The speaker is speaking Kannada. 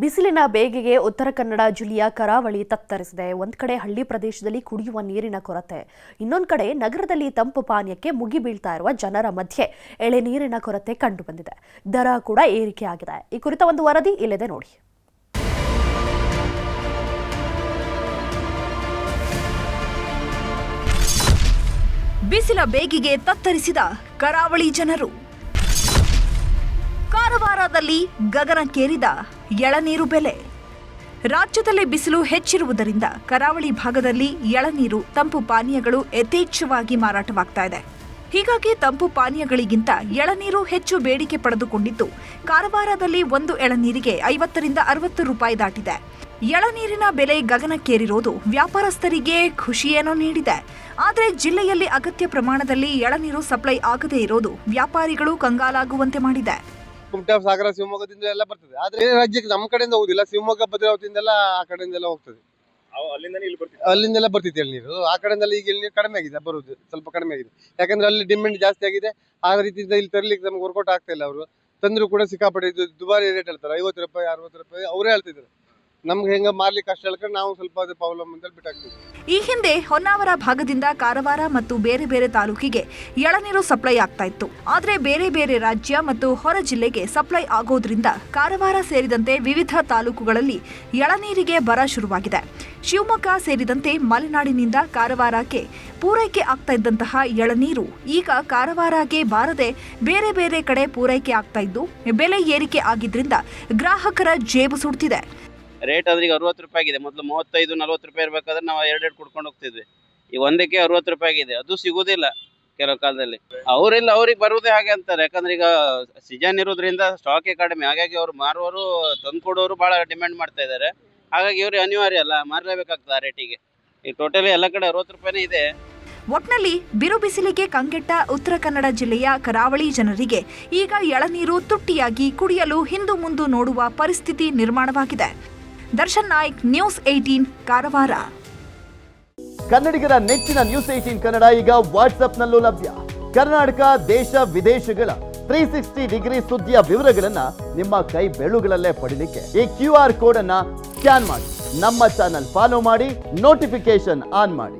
ಬಿಸಿಲಿನ ಬೇಗೆಗೆ ಉತ್ತರ ಕನ್ನಡ ಜಿಲ್ಲೆಯ ಕರಾವಳಿ ತತ್ತರಿಸಿದೆ. ಒಂದ್ ಕಡೆ ಹಳ್ಳಿ ಪ್ರದೇಶದಲ್ಲಿ ಕುಡಿಯುವ ನೀರಿನ ಕೊರತೆ, ಇನ್ನೊಂದು ಕಡೆ ನಗರದಲ್ಲಿ ತಂಪು ಪಾನೀಯಕ್ಕೆ ಮುಗಿ ಬೀಳ್ತಾ ಇರುವ ಜನರ ಮಧ್ಯೆ ಎಳೆನೀರಿನ ಕೊರತೆ ಕಂಡುಬಂದಿದೆ. ದರ ಕೂಡ ಏರಿಕೆಯಾಗಿದೆ. ಈ ಕುರಿತ ಒಂದು ವರದಿ ಇಲ್ಲಿದೆ ನೋಡಿ. ಬಿಸಿಲ ಬೇಗಿಗೆ ತತ್ತರಿಸಿದ ಕರಾವಳಿ ಜನರು. ಕಾರವಾರದಲ್ಲಿ ಗಗನಕ್ಕೇರಿದ ಎಳನೀರು ಬೆಲೆ. ರಾಜ್ಯದಲ್ಲಿ ಬಿಸಿಲು ಹೆಚ್ಚಿರುವುದರಿಂದ ಕರಾವಳಿ ಭಾಗದಲ್ಲಿ ಎಳನೀರು, ತಂಪು ಪಾನೀಯಗಳು ಯಥೇಚ್ಛವಾಗಿ ಮಾರಾಟವಾಗ್ತಾ ಇದೆ. ಹೀಗಾಗಿ ತಂಪು ಪಾನೀಯಗಳಿಗಿಂತ ಎಳನೀರು ಹೆಚ್ಚು ಬೇಡಿಕೆ ಪಡೆದುಕೊಂಡಿದ್ದು, ಕಾರವಾರದಲ್ಲಿ ಒಂದು ಎಳನೀರಿಗೆ 50 ರಿಂದ 60 ರೂಪಾಯಿ ದಾಟಿದೆ. ಎಳನೀರಿನ ಬೆಲೆ ಗಗನಕ್ಕೇರಿರೋದು ವ್ಯಾಪಾರಸ್ಥರಿಗೆ ಖುಷಿಯೇನೋ ನೀಡಿದೆ. ಆದರೆ ಜಿಲ್ಲೆಯಲ್ಲಿ ಅಗತ್ಯ ಪ್ರಮಾಣದಲ್ಲಿ ಎಳನೀರು ಸಪ್ಲೈ ಆಗದೇ ಇರೋದು ವ್ಯಾಪಾರಿಗಳು ಕಂಗಾಲಾಗುವಂತೆ ಮಾಡಿದೆ. ಕುಮಟಾ, ಸಾಗರ, ಶಿವಮೊಗ್ಗದಿಂದ ಎಲ್ಲ ಬರ್ತದೆ. ಆದ್ರೆ ರಾಜ್ಯಕ್ಕೆ ನಮ್ಮ ಕಡೆಯಿಂದ ಹೋಗುದಿಲ್ಲ. ಶಿವಮೊಗ್ಗ, ಭದ್ರಾವತಿಯಿಂದೆಲ್ಲ ಆ ಕಡೆಯಿಂದೆಲ್ಲ ಹೋಗ್ತದೆ. ಅಲ್ಲಿಂದೆಲ್ಲ ಬರ್ತಿತ್ತು ಎಳ್ನೀರು. ಆ ಕಡೆಯಿಂದೆಲ್ಲ ಈಗ ಎಳ್ನೀರು ಕಡಿಮೆ ಆಗಿದೆ, ಬರುದು ಸ್ವಲ್ಪ ಕಡಿಮೆ ಆಗಿದೆ. ಯಾಕಂದ್ರೆ ಅಲ್ಲಿ ಡಿಮ್ಯಾಂಡ್ ಜಾಸ್ತಿ ಆಗಿದೆ. ಆ ರೀತಿಯಿಂದ ಇಲ್ಲಿ ತರ್ಲಿಕ್ಕೆ ನಮ್ಗೆ ವರ್ಕೌಟ್ ಆಗ್ತಾ ಇಲ್ಲ. ಅವರು ತಂದ್ರು ಕೂಡ ಸಿಕ್ಕಾಪಟ್ಟೆ ದುಬಾರಿ ರೇಟ್ ಹೇಳ್ತಾರೆ. 50 ರೂಪಾಯಿ, 60 ರೂಪಾಯಿ ಅವರೇ ಹೇಳ್ತಿದ್ರು. ನಮ್ಗೆ ಹೆಂಗ ಮಾರ್ಲಿಕ್ಕೆ ಅಷ್ಟು ಹೇಳ್ಕೊಂಡು ನಾವು ಸ್ವಲ್ಪ ಅದು ಪ್ರಾಬ್ಲಮ್ ಅಂತ ಬಿಟ್ಟಾಗ್ತೀವಿ. ಈ ಹಿಂದೆ ಹೊನ್ನಾವರ ಭಾಗದಿಂದ ಕಾರವಾರ ಮತ್ತು ಬೇರೆ ಬೇರೆ ತಾಲೂಕಿಗೆ ಎಳನೀರು ಸಪ್ಲೈ ಆಗ್ತಾ ಇತ್ತು. ಆದ್ರೆ ಬೇರೆ ಬೇರೆ ರಾಜ್ಯ ಮತ್ತು ಹೊರ ಜಿಲ್ಲೆಗೆ ಸಪ್ಲೈ ಆಗೋದ್ರಿಂದ ಕಾರವಾರ ಸೇರಿದಂತೆ ವಿವಿಧ ತಾಲೂಕುಗಳಲ್ಲಿ ಎಳನೀರಿಗೆ ಬರ ಶುರುವಾಗಿದೆ. ಶಿವಮೊಗ್ಗ ಸೇರಿದಂತೆ ಮಲೆನಾಡಿನಿಂದ ಕಾರವಾರಕ್ಕೆ ಪೂರೈಕೆ ಆಗ್ತಾ ಇದ್ದಂತಹ ಎಳನೀರು ಈಗ ಕಾರವಾರಗೆ ಬಾರದೆ ಬೇರೆ ಬೇರೆ ಕಡೆ ಪೂರೈಕೆ ಆಗ್ತಾ ಇದ್ದು, ಬೆಲೆ ಏರಿಕೆ ಆಗಿದ್ರಿಂದ ಗ್ರಾಹಕರ ಜೇಬು ಸುಡ್ತಿದೆ. ರೇಟ್ ಅಂದ್ರೆ ಈಗ 60 ರೂಪಾಯಿ ಆಗಿದೆ. ಮೊದಲು 35-40 ರೂಪಾಯಿ ಇರಬೇಕಾದ್ರೆ ನಾವು 2 ಕುಡ್ಕೊಂಡು ಹೋಗ್ತಿದ್ವಿ. ಈಗ ಒಂದಕ್ಕೆ 60 ರೂಪಾಯಿ ಆಗಿದೆ. ಅದು ಸಿಗುದಿಲ್ಲ ಕೆಲವು ಕಾಲದಲ್ಲಿ. ಅವರಿಲ್ಲ, ಅವ್ರಿಗೆ ಬರುವುದೇ ಹಾಗೆ ಅಂತಾರೆ. ಯಾಕಂದ್ರೆ ಈಗ ಸೀಸನ್ ಇರೋದ್ರಿಂದ ಸ್ಟಾಕೇ ಕಡಿಮೆ. ಹಾಗಾಗಿ ಅವ್ರು ಮಾರುವವರು, ತಂದ್ಕೊಡೋರು ಬಹಳ ಡಿಮ್ಯಾಂಡ್ ಮಾಡ್ತಾ ಇದ್ದಾರೆ. ಹಾಗಾಗಿ ಇವ್ರಿಗೆ ಅನಿವಾರ್ಯ ಅಲ್ಲ, ಮಾರಲೇಬೇಕಾಗ್ತದೆ ಆ ರೇಟಿಗೆ. ಈಗ ಟೋಟಲಿ ಎಲ್ಲ ಕಡೆ 60 ರೂಪಾಯಿನೇ ಇದೆ. ಒಟ್ನಲ್ಲಿ ಬಿರು ಬಿಸಿಲಿಗೆ ಕಂಗೆಟ್ಟ ಉತ್ತರ ಕನ್ನಡ ಜಿಲ್ಲೆಯ ಕರಾವಳಿ ಜನರಿಗೆ ಈಗ ಎಳನೀರು ತುಟ್ಟಿಯಾಗಿ ಕುಡಿಯಲು ಹಿಂದು ಮುಂದು ನೋಡುವ ಪರಿಸ್ಥಿತಿ ನಿರ್ಮಾಣವಾಗಿದೆ. ದರ್ಶನ್ ನಾಯ್ಕ್, ನ್ಯೂಸ್ 18, ಕಾರವಾರ. ಕನ್ನಡಿಗರ ನೆಚ್ಚಿನ ನ್ಯೂಸ್ 18 ಕನ್ನಡ ಈಗ ವಾಟ್ಸ್ಆಪ್ನಲ್ಲೂ ಲಭ್ಯ. ಕರ್ನಾಟಕ, ದೇಶ ವಿದೇಶಗಳ 360 ಡಿಗ್ರಿ ಸುದ್ದಿಯ ವಿವರಗಳನ್ನ ನಿಮ್ಮ ಕೈ ಬೆರಳುಗಳಲ್ಲೇ ಪಡಿಲಿಕ್ಕೆ ಈ QR ಕೋಡ್ ಅನ್ನ ಸ್ಕ್ಯಾನ್ ಮಾಡಿ, ನಮ್ಮ ಚಾನಲ್ ಫಾಲೋ ಮಾಡಿ, ನೋಟಿಫಿಕೇಶನ್ ಆನ್ ಮಾಡಿ.